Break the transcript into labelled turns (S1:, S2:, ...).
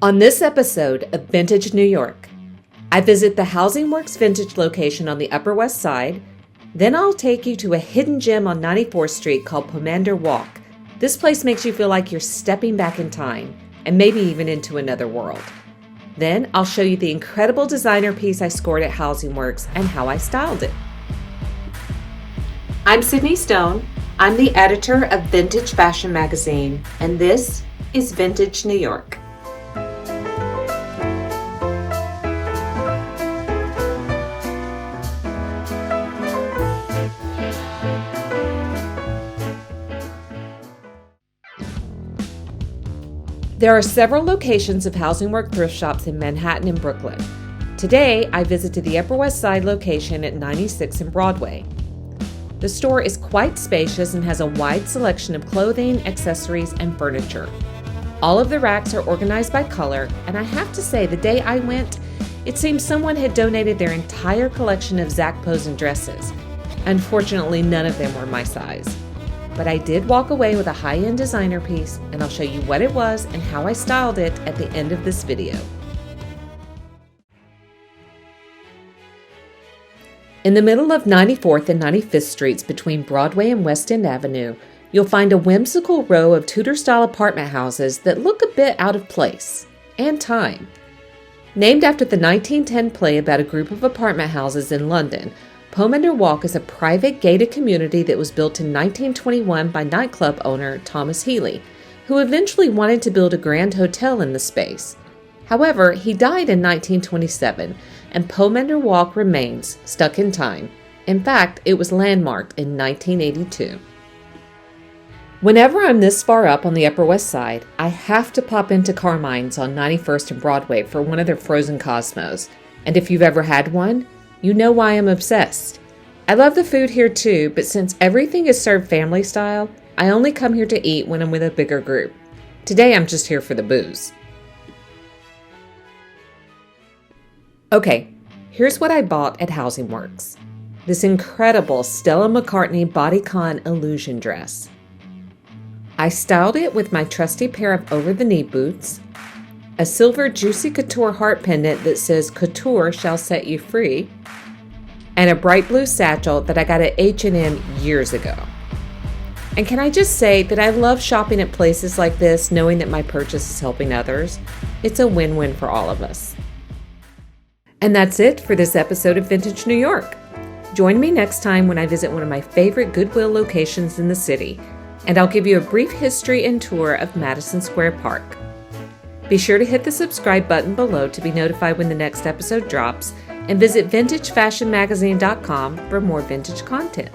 S1: On this episode of Vintage New York, I visit the Housing Works Vintage location on the Upper West Side. Then I'll take you to a hidden gem on 94th Street called Pomander Walk. This place makes you feel like you're stepping back in time and maybe even into another world. Then I'll show you the incredible designer piece I scored at Housing Works and how I styled it. I'm Sydney Stone. I'm the editor of Vintage Fashion Magazine, and this is Vintage New York. There are several locations of Housing Work thrift shops in Manhattan and Brooklyn. Today, I visited the Upper West Side location at 96 and Broadway. The store is quite spacious and has a wide selection of clothing, accessories, and furniture. All of the racks are organized by color, and I have to say, the day I went, it seemed someone had donated their entire collection of Zac Posen dresses. Unfortunately, none of them were my size. But I did walk away with a high-end designer piece, and I'll show you what it was and how I styled it at the end of this video. In the middle of 94th and 95th Streets between Broadway and West End Avenue, you'll find a whimsical row of Tudor-style apartment houses that look a bit out of place and time. Named after the 1910 play about a group of apartment houses in London, Pomander Walk is a private gated community that was built in 1921 by nightclub owner Thomas Healy, who eventually wanted to build a grand hotel in the space. However, he died in 1927, and Pomander Walk remains stuck in time. In fact, it was landmarked in 1982. Whenever I'm this far up on the Upper West Side, I have to pop into Carmine's on 91st and Broadway for one of their frozen cosmos. And if you've ever had one, you know why I'm obsessed. I love the food here too, but since everything is served family style, I only come here to eat when I'm with a bigger group. Today I'm just here for the booze. Okay, here's what I bought at Housing Works. This incredible Stella McCartney bodycon illusion dress. I styled it with my trusty pair of over-the-knee boots, a silver Juicy Couture heart pendant that says "Couture shall set you free," and a bright blue satchel that I got at H&M years ago. And can I just say that I love shopping at places like this, knowing that my purchase is helping others. It's a win-win for all of us. And that's it for this episode of Vintage New York. Join me next time when I visit one of my favorite Goodwill locations in the city, and I'll give you a brief history and tour of Madison Square Park. Be sure to hit the subscribe button below to be notified when the next episode drops, and visit vintagefashionmagazine.com for more vintage content.